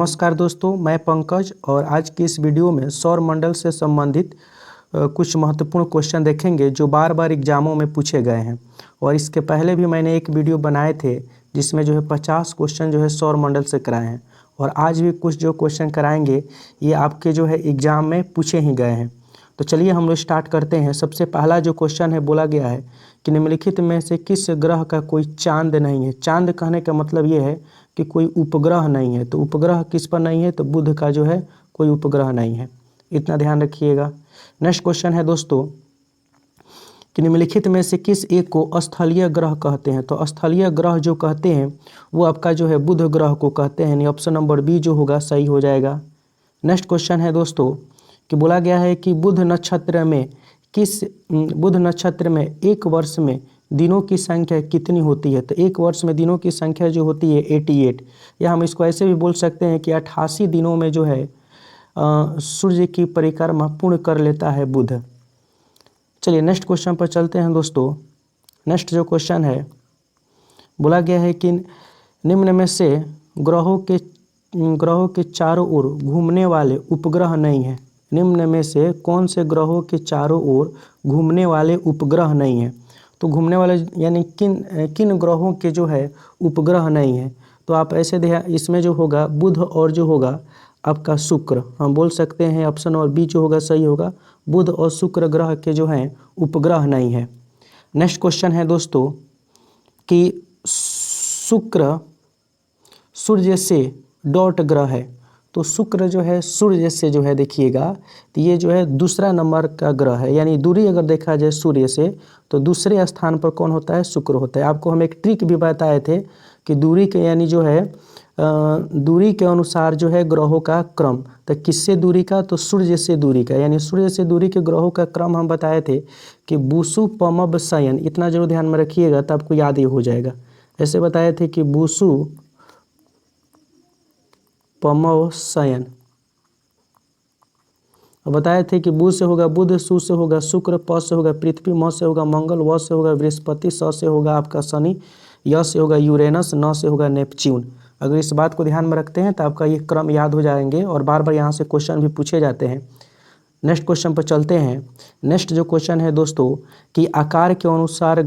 नमस्कार दोस्तों, मैं पंकज और आज की इस वीडियो में सौर मंडल से संबंधित कुछ महत्वपूर्ण क्वेश्चन देखेंगे जो बार बार एग्जामों में पूछे गए हैं। और इसके पहले भी मैंने एक वीडियो बनाए थे जिसमें 50 क्वेश्चन सौर मंडल से कराए हैं। और आज भी कुछ जो क्वेश्चन कराएंगे ये आपके एग्ज़ाम में पूछे ही गए हैं। तो चलिए हम लोग स्टार्ट करते हैं। सबसे पहला जो क्वेश्चन है बोला गया है कि निम्नलिखित में से किस ग्रह का कोई चांद नहीं है। चांद कहने का मतलब ये है कि कोई उपग्रह नहीं है। तो उपग्रह किस पर नहीं है, तो बुध का कोई उपग्रह नहीं है। इतना ध्यान रखिएगा। नेक्स्ट क्वेश्चन है दोस्तों कि निम्नलिखित में से किस एक को स्थलीय ग्रह कहते हैं। तो स्थलीय ग्रह जो कहते हैं वो आपका बुध ग्रह को कहते हैं। यानी ऑप्शन नंबर बी जो होगा सही हो जाएगा। नेक्स्ट क्वेश्चन है दोस्तों कि बोला गया है कि बुध नक्षत्र में एक वर्ष में दिनों की संख्या कितनी होती है। तो एक वर्ष में दिनों की संख्या जो होती है 88, या हम इसको ऐसे भी बोल सकते हैं कि 88 दिनों में सूर्य की परिक्रमा पूर्ण कर लेता है बुध। चलिए नेक्स्ट क्वेश्चन पर चलते हैं दोस्तों। नेक्स्ट जो क्वेश्चन है बोला गया है कि निम्न में से ग्रहों के चारों ओर घूमने वाले उपग्रह नहीं है। निम्न में से कौन से ग्रहों के चारों ओर घूमने वाले उपग्रह नहीं है। तो घूमने वाले यानी किन ग्रहों के उपग्रह नहीं है। तो आप ऐसे इसमें जो होगा बुध और जो होगा आपका शुक्र, हम बोल सकते हैं ऑप्शन और बी जो होगा सही होगा। बुध और शुक्र ग्रह के उपग्रह नहीं है। नेक्स्ट क्वेश्चन है दोस्तों कि शुक्र सूर्य से डॉट ग्रह है। तो शुक्र सूर्य से देखिएगा तो ये दूसरा नंबर का ग्रह है। यानी दूरी अगर देखा जाए सूर्य से तो दूसरे स्थान पर कौन होता है, शुक्र होता है। आपको हम एक ट्रिक भी बताए थे कि दूरी के यानी दूरी के अनुसार ग्रहों का क्रम। तो किससे दूरी का, तो सूर्य से दूरी का। यानी सूर्य से दूरी के ग्रहों का क्रम हम बताए थे कि बूसु पमब शयन। इतना जरूर ध्यान में रखिएगा तो आपको याद ही हो जाएगा। ऐसे बताए थे कि बूसु पमव शयन। बताए थे कि बु से होगा बुध, सु से होगा शुक्र, प से होगा पृथ्वी, म से होगा मंगल, व से होगा बृहस्पति, स से होगा आपका शनि, य से होगा यूरेनस, न से होगा नेपच्यून। अगर इस बात को ध्यान में रखते हैं तो आपका ये क्रम याद हो जाएंगे और बार बार यहाँ से क्वेश्चन भी पूछे जाते हैं। नेक्स्ट क्वेश्चन पर चलते हैं। नेक्स्ट जो क्वेश्चन है दोस्तों कि आकार के अनुसार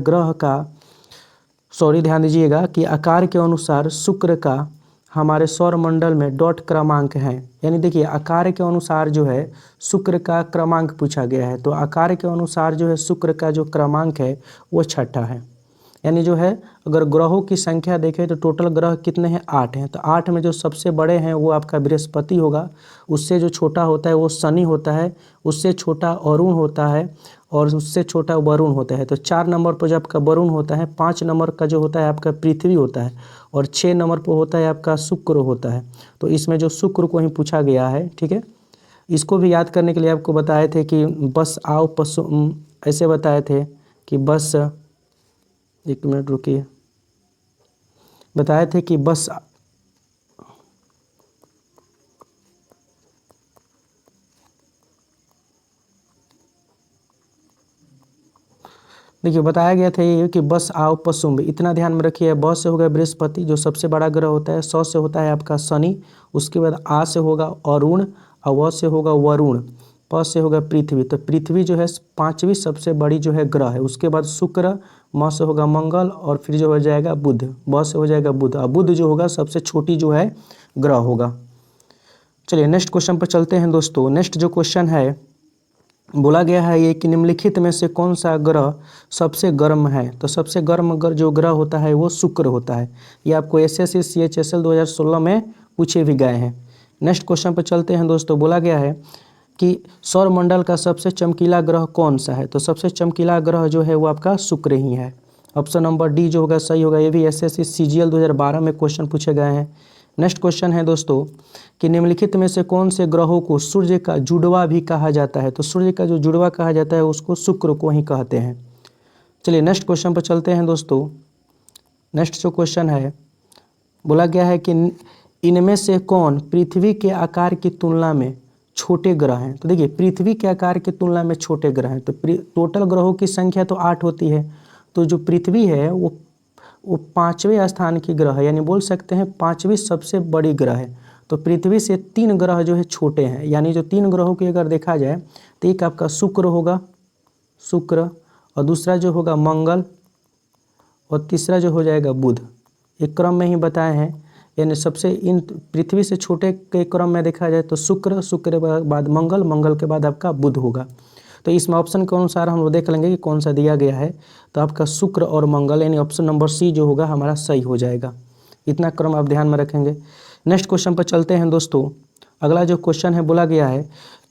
ध्यान दीजिएगा कि आकार के अनुसार शुक्र का हमारे सौर मंडल में डॉट क्रमांक है। यानी देखिए आकार के अनुसार शुक्र का क्रमांक पूछा गया है। तो आकार के अनुसार शुक्र का जो क्रमांक है वो 6ठा है। यानी अगर ग्रहों की संख्या देखें तो टोटल ग्रह कितने हैं, 8 हैं। तो 8 में जो सबसे बड़े हैं वो आपका बृहस्पति होगा, उससे जो छोटा होता है वो शनि होता है, उससे छोटा अरुण होता है और उससे छोटा वरुण होता है। तो 4 नंबर पर जो आपका वरुण होता है, 5 नंबर का जो होता है आपका पृथ्वी होता है और 6 नंबर पर होता है आपका शुक्र होता है। तो इसमें जो शुक्र को ही पूछा गया है, ठीक है। इसको भी याद करने के लिए आपको बताए थे कि बस आओ पशु, ऐसे बताए थे कि बस, एक मिनट रुकिए, बताए थे कि बस देखिए बताया गया था ये कि बस आओ पशुम्ब। इतना ध्यान में रखिए। ब से होगा बृहस्पति जो सबसे बड़ा ग्रह होता है, स से होता है आपका शनि, उसके बाद आ से होगा अरुण और व से होगा वरुण, प से होगा पृथ्वी। तो पृथ्वी 5वीं सबसे बड़ी ग्रह है। उसके बाद शुक्र, म से होगा मंगल और फिर हो जाएगा बुध, ब से हो जाएगा बुध। और बुध जो होगा सबसे छोटी ग्रह होगा। चलिए नेक्स्ट क्वेश्चन पर चलते हैं दोस्तों। नेक्स्ट जो क्वेश्चन है बोला गया है ये कि निम्नलिखित में से कौन सा ग्रह सबसे गर्म है। तो सबसे गर्म जो ग्रह होता है वो शुक्र होता है। ये आपको SSC CHSL 2016 में पूछे भी गए हैं। नेक्स्ट क्वेश्चन पर चलते हैं दोस्तों। बोला गया है कि सौर मंडल का सबसे चमकीला ग्रह कौन सा है। तो सबसे चमकीला ग्रह वो आपका शुक्र ही है। ऑप्शन नंबर डी जो होगा सही होगा। ये भी SSC CGL 2012 में क्वेश्चन पूछे गए हैं। नेक्स्ट क्वेश्चन है दोस्तों कि निम्नलिखित में से कौन से ग्रहों को सूर्य का जुड़वा भी कहा जाता है। तो सूर्य का जो जुड़वा कहा जाता है उसको शुक्र को ही कहते हैं। चलिए नेक्स्ट क्वेश्चन पर चलते हैं दोस्तों। नेक्स्ट जो क्वेश्चन है बोला गया है कि इनमें से कौन पृथ्वी के आकार की तुलना में छोटे ग्रह हैं। तो देखिए पृथ्वी के आकार की तुलना में छोटे ग्रह हैं। तो टोटल ग्रहों की संख्या तो 8 होती है। तो जो पृथ्वी है वो 5वें स्थान की ग्रह है। यानी बोल सकते हैं 5वीं सबसे बड़ी ग्रह है। तो पृथ्वी से 3 ग्रह जो है छोटे हैं, यानी जो 3 ग्रहों की अगर देखा जाए तो एक आपका शुक्र होगा, शुक्र, और दूसरा जो होगा मंगल, और तीसरा जो हो जाएगा बुध। एक क्रम में ही बताए हैं, यानी सबसे इन पृथ्वी से छोटे के क्रम में देखा जाए तो शुक्र, शुक्र के बाद मंगल, मंगल के बाद आपका बुध होगा। तो इसमें ऑप्शन के अनुसार हम लोग देख लेंगे कि कौन सा दिया गया है। तो आपका शुक्र और मंगल यानी ऑप्शन नंबर सी जो होगा हमारा सही हो जाएगा। इतना क्रम आप ध्यान में रखेंगे। नेक्स्ट क्वेश्चन पर चलते हैं दोस्तों। अगला जो क्वेश्चन है बोला गया है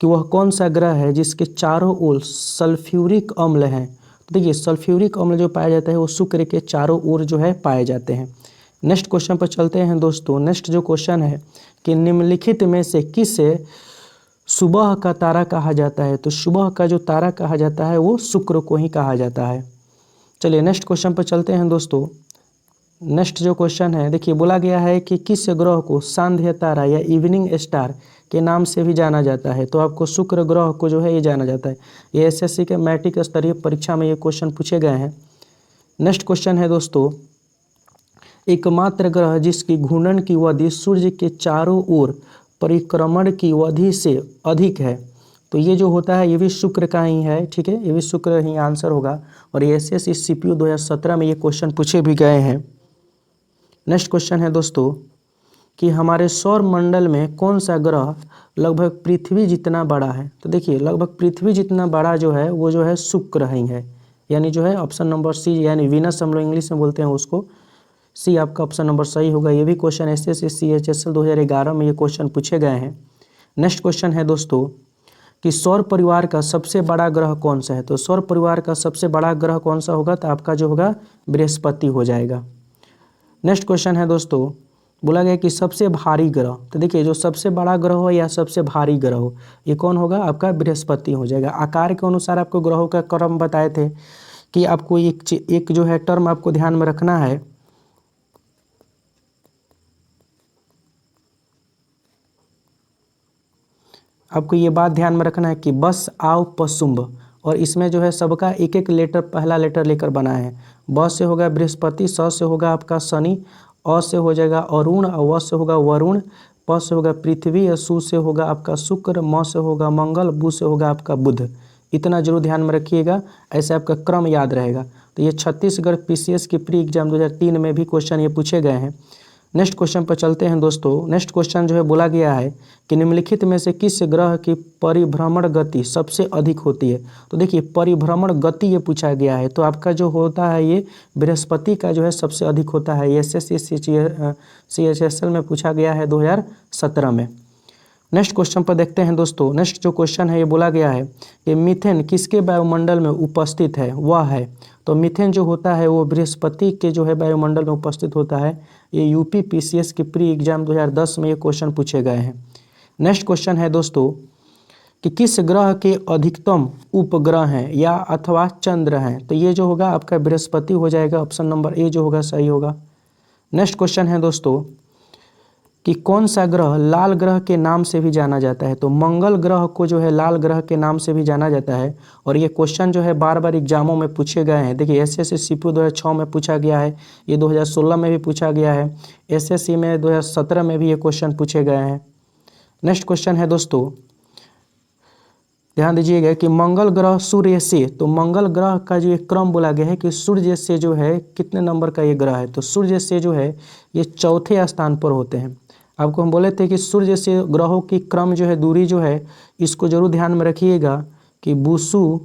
कि वह कौन सा ग्रह है जिसके चारों ओर सल्फ्यूरिक अम्ल हैं। तो देखिए सल्फ्यूरिक अम्ल जो पाया जाता है वो शुक्र के चारों ओर जो है पाए जाते हैं। नेक्स्ट क्वेश्चन पर चलते हैं दोस्तों। नेक्स्ट जो क्वेश्चन है कि निम्नलिखित में से किसे सुबह का तारा कहा जाता है। तो सुबह का जो तारा कहा जाता है वो शुक्र को ही कहा जाता है। चलिए नेक्स्ट क्वेश्चन पर चलते हैं दोस्तों। नेक्स्ट जो क्वेश्चन है देखिए बोला गया है कि किस ग्रह को सांध्य तारा या इवनिंग स्टार के नाम से भी जाना जाता है। तो आपको शुक्र ग्रह को जो है ये जाना जाता है। ये एसएससी के मैट्रिक स्तरीय परीक्षा में ये क्वेश्चन पूछे गए हैं। नेक्स्ट क्वेश्चन है दोस्तों, एकमात्र ग्रह जिसकी घूर्णन की अवधि सूर्य के चारों ओर परिक्रमण की अवधि से अधिक है। तो ये जो होता है ये भी शुक्र का ही है, ठीक है, ये भी शुक्र ही आंसर होगा। और ये एसएससी सीपीयू 2017 में ये क्वेश्चन पूछे भी गए हैं। नेक्स्ट क्वेश्चन है दोस्तों कि हमारे सौर मंडल में कौन सा ग्रह लगभग पृथ्वी जितना बड़ा है। तो देखिए लगभग पृथ्वी जितना बड़ा जो है वो जो है शुक्र ही है, यानी जो है ऑप्शन नंबर सी, यानी वीनस हम लोग इंग्लिश में बोलते हैं उसको, सी आपका ऑप्शन नंबर सही होगा। ये भी क्वेश्चन एसएससी CHSL 2011 में ये क्वेश्चन पूछे गए हैं। नेक्स्ट क्वेश्चन है दोस्तों कि सौर परिवार का सबसे बड़ा ग्रह कौन सा है। तो सौर परिवार का सबसे बड़ा ग्रह कौन सा होगा, तो आपका जो होगा बृहस्पति हो जाएगा। नेक्स्ट क्वेश्चन है दोस्तों, बोला गया कि सबसे भारी ग्रह। तो देखिए जो सबसे बड़ा ग्रह हो या सबसे भारी ग्रह हो ये कौन होगा, आपका बृहस्पति हो जाएगा। आकार के अनुसार आपको ग्रहों का क्रम बताए थे कि आपको एक जो है टर्म आपको ध्यान में रखना है। आपको ये बात ध्यान में रखना है कि बस आव पशुंभ, और इसमें जो है सबका एक एक लेटर पहला लेटर लेकर बना है। ब से होगा बृहस्पति, स से होगा आपका शनि, अ से हो जाएगा अरुण, व से होगा वरुण, प से होगा पृथ्वी, सु से होगा आपका शुक्र, म से होगा मंगल, बु से होगा आपका बुध। इतना जरूर ध्यान में रखिएगा, ऐसे आपका क्रम याद रहेगा। तो ये छत्तीसगढ़ PCS की प्री एग्जाम 2003 में भी क्वेश्चन ये पूछे गए हैं। नेक्स्ट क्वेश्चन पर चलते हैं दोस्तों। नेक्स्ट क्वेश्चन जो है बोला गया है कि निम्नलिखित में से किस ग्रह की परिभ्रमण गति सबसे अधिक होती है। तो देखिए परिभ्रमण गति ये पूछा गया है, तो आपका जो होता है ये बृहस्पति का जो है सबसे अधिक होता है। एसएससी CHSL में पूछा गया है 2017 में। नेक्स्ट क्वेश्चन पर देखते हैं दोस्तों। नेक्स्ट जो क्वेश्चन है ये बोला गया है कि मीथेन किसके वायुमंडल में उपस्थित है, वह है। तो मीथेन जो होता है वो बृहस्पति के जो है वायुमंडल में उपस्थित होता है। ये यूपी PCS की प्री एग्जाम 2010 में ये क्वेश्चन पूछे गए हैं। नेक्स्ट क्वेश्चन है दोस्तों कि किस ग्रह के अधिकतम उपग्रह हैं या अथवा चंद्र हैं। तो ये जो होगा आपका बृहस्पति हो जाएगा, ऑप्शन नंबर ए जो होगा सही होगा। नेक्स्ट क्वेश्चन है दोस्तों कि कौन सा ग्रह लाल ग्रह के नाम से भी जाना जाता है। तो मंगल ग्रह को जो है लाल ग्रह के नाम से भी जाना जाता है। और ये क्वेश्चन जो है बार बार एग्जामों में पूछे गए हैं। देखिए एसएससी सीपीयू 2006 में पूछा गया है, ये 2016 में भी पूछा गया है, एसएससी में 2017 में भी ये क्वेश्चन पूछे गए हैं। नेक्स्ट क्वेश्चन है दोस्तों, ध्यान दीजिएगा कि मंगल ग्रह सूर्य से, तो मंगल ग्रह का जो एक क्रम बोला गया है कि सूर्य से जो है कितने नंबर का ये ग्रह है। तो सूर्य से जो है ये चौथे स्थान पर होते हैं। आपको हम बोले थे कि सूर्य से ग्रहों की क्रम जो है दूरी जो है इसको जरूर ध्यान में रखिएगा कि बुसु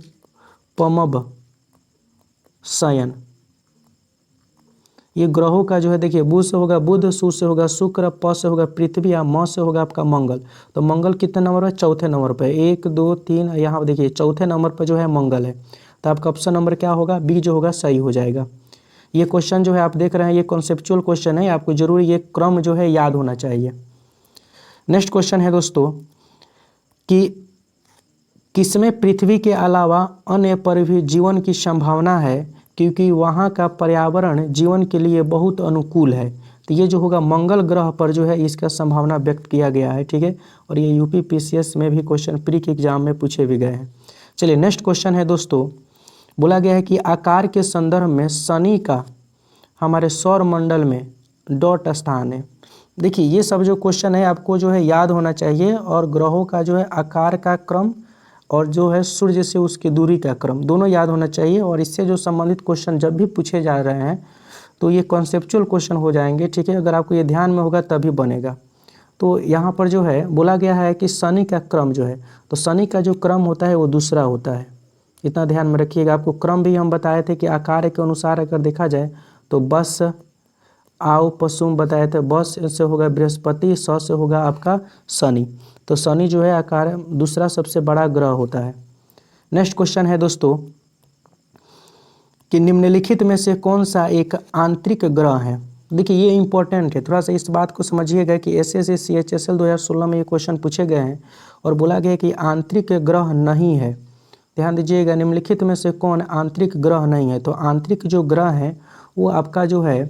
पमब शयन, ये ग्रहों का जो है देखिए बु से होगा बुध, सु से होगा शुक्र, प से होगा पृथ्वी, या म से होगा आपका मंगल। तो मंगल कितने नंबर पर, चौथे नंबर पर, 1 2 3, यहाँ देखिए चौथे नंबर पर जो है मंगल है। तो आपका ऑप्शन नंबर क्या होगा, बी जो होगा सही हो जाएगा। ये क्वेश्चन जो है आप देख रहे हैं ये कॉन्सेप्चुअल क्वेश्चन है, आपको जरूर ये क्रम जो है याद होना चाहिए। नेक्स्ट क्वेश्चन है दोस्तों कि किसमें पृथ्वी के अलावा अन्य पर भी जीवन की संभावना है क्योंकि वहाँ का पर्यावरण जीवन के लिए बहुत अनुकूल है। तो ये जो होगा मंगल ग्रह पर जो है इसका संभावना व्यक्त किया गया है, ठीक है। और ये यूपी PCS में भी क्वेश्चन प्री के एग्जाम में पूछे भी गए हैं। चलिए नेक्स्ट क्वेश्चन है दोस्तों, बोला गया है कि आकार के संदर्भ में शनि का हमारे सौर मंडल में डॉट स्थान है। देखिए ये सब जो क्वेश्चन है आपको जो है याद होना चाहिए, और ग्रहों का जो है आकार का क्रम और जो है सूर्य से उसकी दूरी का क्रम दोनों याद होना चाहिए। और इससे जो संबंधित क्वेश्चन जब भी पूछे जा रहे हैं तो ये कॉन्सेप्चुअल क्वेश्चन हो जाएंगे, ठीक है। अगर आपको ये ध्यान में होगा तभी बनेगा। तो यहाँ पर जो है बोला गया है कि शनि का क्रम जो है, तो शनि का जो क्रम होता है वो दूसरा होता है, इतना ध्यान में रखिएगा। आपको क्रम भी हम बताए थे कि आकार के अनुसार अगर देखा जाए तो बस आओ पशुम बताए थे, बस से होगा बृहस्पति, स से होगा आपका शनि। तो शनि जो है आकार दूसरा सबसे बड़ा ग्रह होता है। नेक्स्ट क्वेश्चन है दोस्तों कि निम्नलिखित में से कौन सा एक आंतरिक ग्रह है। देखिए ये इंपॉर्टेंट है, थोड़ा सा इस बात को समझिएगा कि एसएससी CHSL 2016 में ये क्वेश्चन पूछे गए हैं और बोला गया कि आंतरिक ग्रह नहीं है। ध्यान दीजिएगा, निम्नलिखित में से कौन आंतरिक ग्रह नहीं है। तो आंतरिक जो ग्रह है वो आपका जो है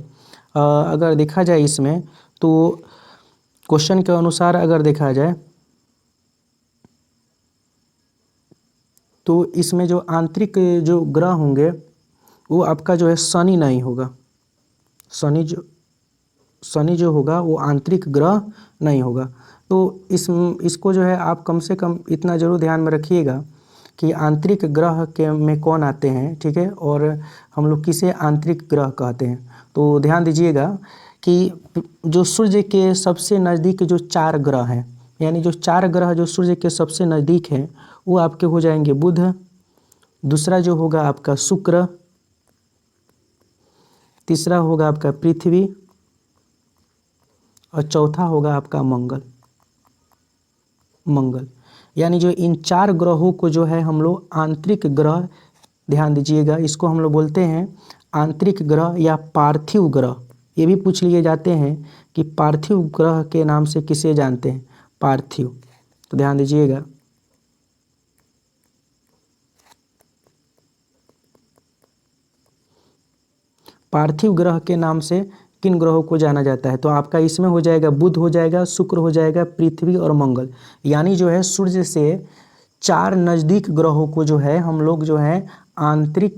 अगर देखा जाए इसमें तो क्वेश्चन के अनुसार अगर देखा जाए तो इसमें जो आंतरिक जो ग्रह होंगे वो आपका जो है शनि नहीं होगा। शनि जो होगा वो आंतरिक ग्रह नहीं होगा। तो इसको जो है आप कम से कम इतना ज़रूर ध्यान में रखिएगा कि आंतरिक ग्रह के में कौन आते हैं, ठीक है, और हम लोग किसे आंतरिक ग्रह कहते हैं। तो ध्यान दीजिएगा कि जो सूर्य के सबसे नज़दीक जो 4 ग्रह हैं, यानी जो 4 ग्रह जो सूर्य के सबसे नज़दीक हैं वो आपके हो जाएंगे बुध, दूसरा जो होगा आपका शुक्र, तीसरा होगा आपका पृथ्वी और चौथा होगा आपका मंगल। यानी जो इन 4 ग्रहों को जो है हम लोग आंतरिक ग्रह, ध्यान दीजिएगा, इसको हम लोग बोलते हैं आंतरिक ग्रह या पार्थिव ग्रह। ये भी पूछ लिए जाते हैं कि पार्थिव ग्रह के नाम से किसे जानते हैं, पार्थिव। तो ध्यान दीजिएगा, पार्थिव ग्रह के नाम से किन ग्रहों को जाना जाता है। तो आपका इसमें हो जाएगा बुध हो जाएगा, शुक्र हो जाएगा, पृथ्वी और मंगल। यानी जो है सूर्य से 4 नज़दीक ग्रहों को जो है हम लोग जो है आंतरिक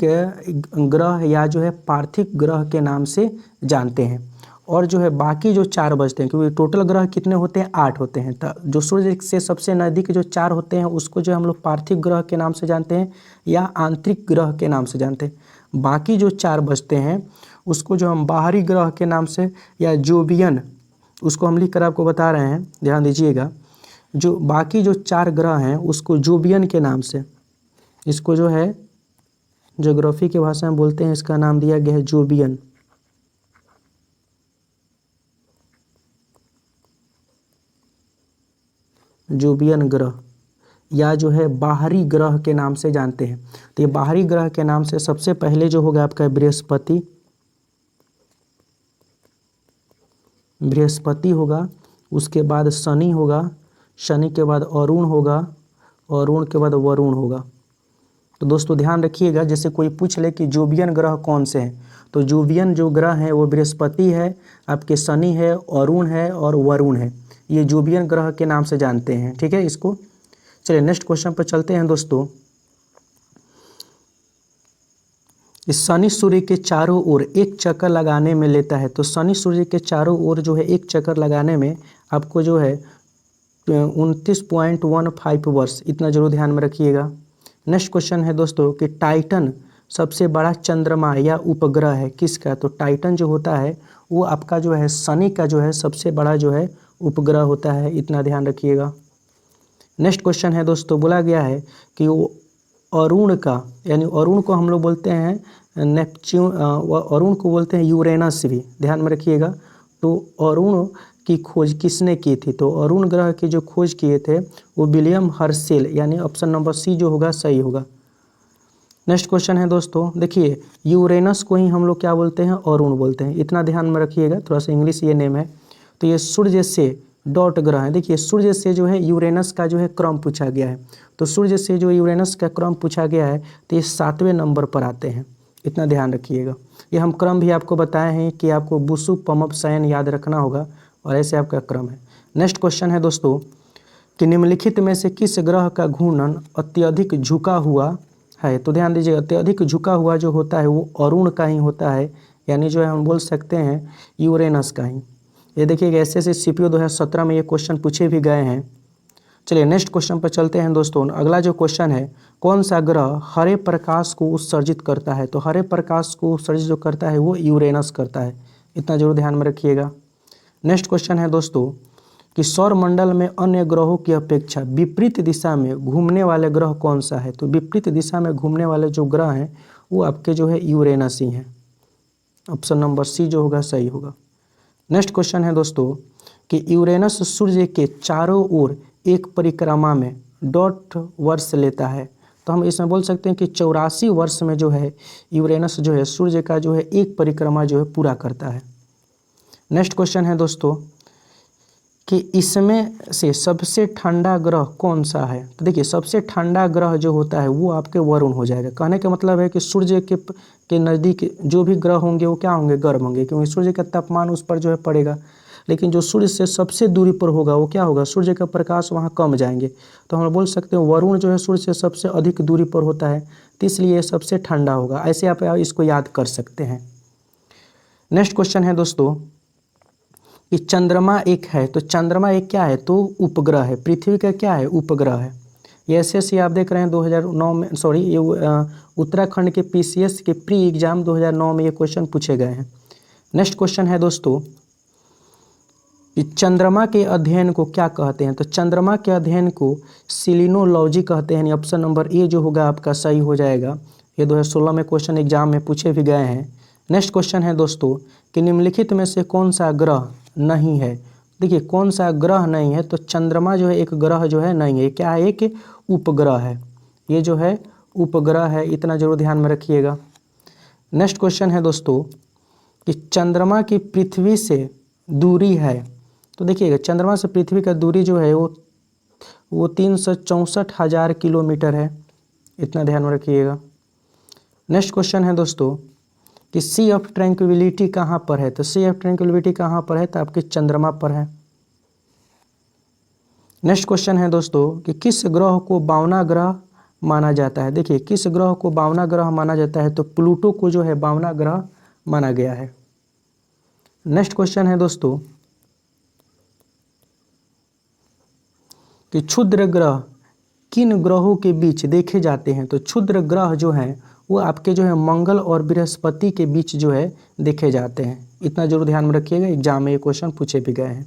ग्रह या जो है पार्थिव ग्रह के नाम से जानते हैं। और जो है बाकी जो 4 बचते हैं, क्योंकि टोटल ग्रह कितने होते हैं, 8 होते हैं। तो जो सूर्य से सबसे नज़दीक जो 4 होते हैं उसको जो हम लोग पार्थिव ग्रह के नाम से जानते हैं या आंतरिक ग्रह के नाम से जानते हैं। बाकी जो 4 बचते हैं उसको जो हम बाहरी ग्रह के नाम से या जोबियन, उसको हम लिख कर आपको बता रहे हैं, ध्यान दीजिएगा। जो बाकी जो 4 ग्रह हैं उसको जोबियन के नाम से, इसको जो है ज्योग्राफी की भाषा में बोलते हैं, इसका नाम दिया गया है जोबियन। जोबियन ग्रह या जो है बाहरी ग्रह के नाम से जानते हैं। तो ये बाहरी ग्रह के नाम से सबसे पहले जो होगा आपका बृहस्पति होगा, उसके बाद शनि होगा, शनि के बाद अरुण होगा, अरुण के बाद वरुण होगा। तो दोस्तों ध्यान रखिएगा, जैसे कोई पूछ ले कि जोबियन ग्रह कौन से हैं, तो जोबियन जो ग्रह हैं वो बृहस्पति है, आपके शनि है, अरुण है और वरुण है। ये जोबियन ग्रह के नाम से जानते हैं, ठीक है इसको। चलिए नेक्स्ट क्वेश्चन पर चलते हैं दोस्तों। इस शनि सूर्य के चारों ओर एक चक्कर लगाने में लेता है। तो शनि सूर्य के चारों ओर जो है एक चक्कर लगाने में आपको जो है 29.15 वर्ष, इतना जरूर ध्यान में रखिएगा। नेक्स्ट क्वेश्चन है दोस्तों कि टाइटन सबसे बड़ा चंद्रमा या उपग्रह है किसका। तो टाइटन जो होता है वो आपका जो है शनि का जो है सबसे बड़ा जो है उपग्रह होता है, इतना ध्यान रखिएगा। नेक्स्ट क्वेश्चन है दोस्तों, बोला गया है कि वो अरुण का, यानी अरुण को हम लोग बोलते हैं नेपच्यून, अरुण को बोलते हैं यूरेनस भी, ध्यान में रखिएगा। तो अरुण की खोज किसने की थी। तो अरुण ग्रह की जो खोज किए थे वो विलियम हर्शेल, यानी ऑप्शन नंबर सी जो होगा सही होगा। नेक्स्ट क्वेश्चन है दोस्तों, देखिए यूरेनस को ही हम लोग क्या बोलते हैं, अरुण बोलते हैं, इतना ध्यान में रखिएगा, थोड़ा सा इंग्लिश ये नेम है। तो ये सूर्य से डॉट ग्रह है। देखिए सूर्य से जो है यूरेनस का जो है क्रम पूछा गया है। तो सूर्य से जो यूरेनस का क्रम पूछा गया है तो ये 7वें नंबर पर आते हैं, इतना ध्यान रखिएगा। ये हम क्रम भी आपको बताए हैं कि आपको बुसु पमप शयन याद रखना होगा, और ऐसे आपका क्रम है। नेक्स्ट क्वेश्चन है दोस्तों कि निम्नलिखित में से किस ग्रह का घूर्णन अत्यधिक झुका हुआ है। तो ध्यान दीजिए, अत्यधिक झुका हुआ जो होता है वो अरुण का ही होता है, यानी जो है हम बोल सकते हैं यूरेनस का ही। ये देखिएगा एसएससी सीपीओ 2017 में ये क्वेश्चन पूछे भी गए हैं। चलिए नेक्स्ट क्वेश्चन पर चलते हैं दोस्तों। अगला जो क्वेश्चन है, कौन सा ग्रह हरे प्रकाश को उत्सर्जित करता है? तो हरे प्रकाश को उत्सर्जित जो करता है वो यूरेनस करता है, इतना जरूर ध्यान में रखिएगा। नेक्स्ट क्वेश्चन है दोस्तों कि सौरमंडल में अन्य ग्रहों की अपेक्षा विपरीत दिशा में घूमने वाले ग्रह कौन सा है? तो विपरीत दिशा में घूमने वाले जो ग्रह हैं वो आपके जो है यूरेनस ही हैं। ऑप्शन नंबर सी जो होगा सही होगा। नेक्स्ट क्वेश्चन है दोस्तों कि यूरेनस सूर्य के चारों ओर एक परिक्रमा में डॉट वर्ष लेता है। तो हम इसमें बोल सकते हैं कि 84 वर्ष में जो है यूरेनस जो है सूर्य का जो है एक परिक्रमा जो है पूरा करता है। नेक्स्ट क्वेश्चन है दोस्तों कि इसमें से सबसे ठंडा ग्रह कौन सा है? तो देखिए सबसे ठंडा ग्रह जो होता है वो आपके वरुण हो जाएगा। कहने का मतलब है कि सूर्य के नज़दीक जो भी ग्रह होंगे वो क्या होंगे? गर्म होंगे, क्योंकि सूर्य का तापमान उस पर जो है पड़ेगा। लेकिन जो सूर्य से सबसे दूरी पर होगा वो क्या होगा? सूर्य का प्रकाश वहाँ कम जाएंगे। तो हम बोल सकते हैं वरुण जो है सूर्य से सबसे अधिक दूरी पर होता है, तो इसलिए ये सबसे ठंडा होगा। ऐसे आप इसको याद कर सकते हैं। नेक्स्ट क्वेश्चन है दोस्तों कि चंद्रमा एक है, तो चंद्रमा एक क्या है? तो उपग्रह है। पृथ्वी का क्या है? उपग्रह है। ये एसएससी आप देख रहे हैं 2009 में, सॉरी ये उत्तराखंड के पीसीएस के प्री एग्जाम 2009 में ये क्वेश्चन पूछे गए हैं। नेक्स्ट क्वेश्चन है दोस्तों कि चंद्रमा के अध्ययन को क्या कहते हैं? तो चंद्रमा के अध्ययन को सिलिनोलॉजी कहते हैं। ऑप्शन नंबर ए जो होगा आपका सही हो जाएगा। ये 2016 में क्वेश्चन एग्जाम में पूछे भी गए हैं। नेक्स्ट क्वेश्चन है दोस्तों कि निम्नलिखित में से कौन सा ग्रह नहीं है? देखिए कौन सा ग्रह नहीं है? तो चंद्रमा जो है एक ग्रह जो है नहीं है, क्या है? एक उपग्रह है। ये जो है उपग्रह है, इतना जरूर ध्यान में रखिएगा। नेक्स्ट क्वेश्चन है दोस्तों कि चंद्रमा की पृथ्वी से दूरी है। तो देखिएगा चंद्रमा से पृथ्वी का दूरी जो है वो 364,000 किलोमीटर है, इतना ध्यान में रखिएगा। नेक्स्ट क्वेश्चन है दोस्तों कि सी ऑफ ट्रैंक्विलिटी कहाँ पर है? तो सी ऑफ ट्रैंक्विलिटी कहाँ पर है? तो आपके चंद्रमा पर है। नेक्स्ट क्वेश्चन है दोस्तों कि किस ग्रह को बावना ग्रह माना जाता है? देखिए किस ग्रह को बावना ग्रह माना जाता है? तो प्लूटो को जो है बावना ग्रह माना गया है। नेक्स्ट क्वेश्चन है दोस्तों कि क्षुद्र ग्रह किन ग्रहों के बीच देखे जाते हैं? तो क्षुद्र ग्रह जो हैं वो आपके जो है मंगल और बृहस्पति के बीच जो है देखे जाते हैं, इतना जरूर ध्यान में रखिएगा। एग्जाम में ये क्वेश्चन पूछे भी गए हैं।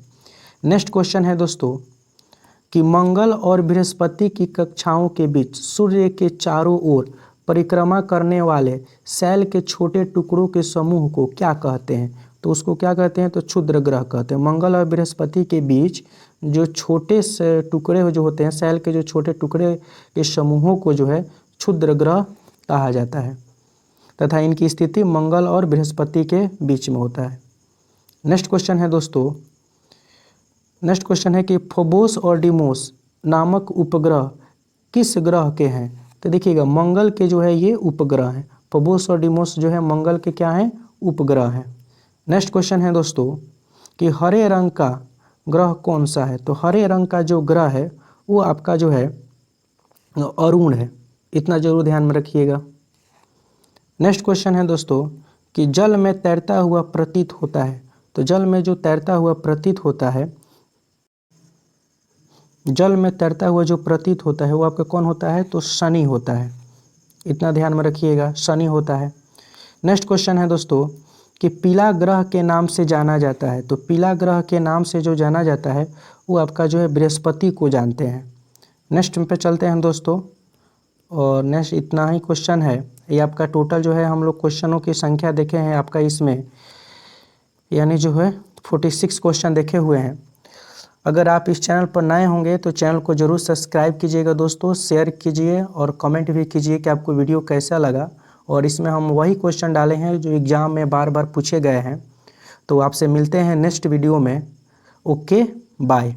नेक्स्ट क्वेश्चन है दोस्तों कि मंगल और बृहस्पति की कक्षाओं के बीच सूर्य के चारों ओर परिक्रमा करने वाले शैल के छोटे टुकड़ों के समूह को क्या कहते हैं? तो उसको क्या कहते हैं? तो क्षुद्र ग्रह कहते हैं। मंगल और बृहस्पति के बीच जो छोटे से टुकड़े जो होते हैं, शैल के जो छोटे टुकड़े के समूहों को जो है क्षुद्र ग्रह कहा जाता है, तथा इनकी स्थिति मंगल और बृहस्पति के बीच में होता है। नेक्स्ट क्वेश्चन है दोस्तों, नेक्स्ट क्वेश्चन है कि फोबोस और डिमोस नामक उपग्रह किस ग्रह के हैं? तो देखिएगा मंगल के जो है ये उपग्रह हैं। फोबोस और डिमोस जो है मंगल के क्या हैं? उपग्रह हैं। नेक्स्ट क्वेश्चन है दोस्तों कि हरे रंग का ग्रह कौन सा है? तो हरे रंग का जो ग्रह है वो आपका जो है अरुण है, इतना जरूर ध्यान में रखिएगा। नेक्स्ट क्वेश्चन है दोस्तों कि जल में तैरता हुआ प्रतीत होता है। तो जल में जो तैरता हुआ प्रतीत होता है, जल में तैरता हुआ जो प्रतीत होता है वो आपका कौन होता है? तो शनि होता है, इतना ध्यान में रखिएगा, शनि होता है। नेक्स्ट क्वेश्चन है दोस्तों कि पीला ग्रह के नाम से जाना जाता है। तो पीला ग्रह के नाम से जो जाना जाता है वो आपका जो है बृहस्पति को जानते हैं। नेक्स्ट पे चलते हैं दोस्तों, और नेक्स्ट इतना ही क्वेश्चन है। ये आपका टोटल जो है हम लोग क्वेश्चनों की संख्या देखे हैं आपका इसमें, यानी जो है 46 क्वेश्चन देखे हुए हैं। अगर आप इस चैनल पर नए होंगे तो चैनल को ज़रूर सब्सक्राइब कीजिएगा दोस्तों, शेयर कीजिए और कमेंट भी कीजिए कि आपको वीडियो कैसा लगा। और इसमें हम वही क्वेश्चन डाले हैं जो एग्ज़ाम में बार बार पूछे गए हैं। तो आपसे मिलते हैं नेक्स्ट वीडियो में। Okay bye.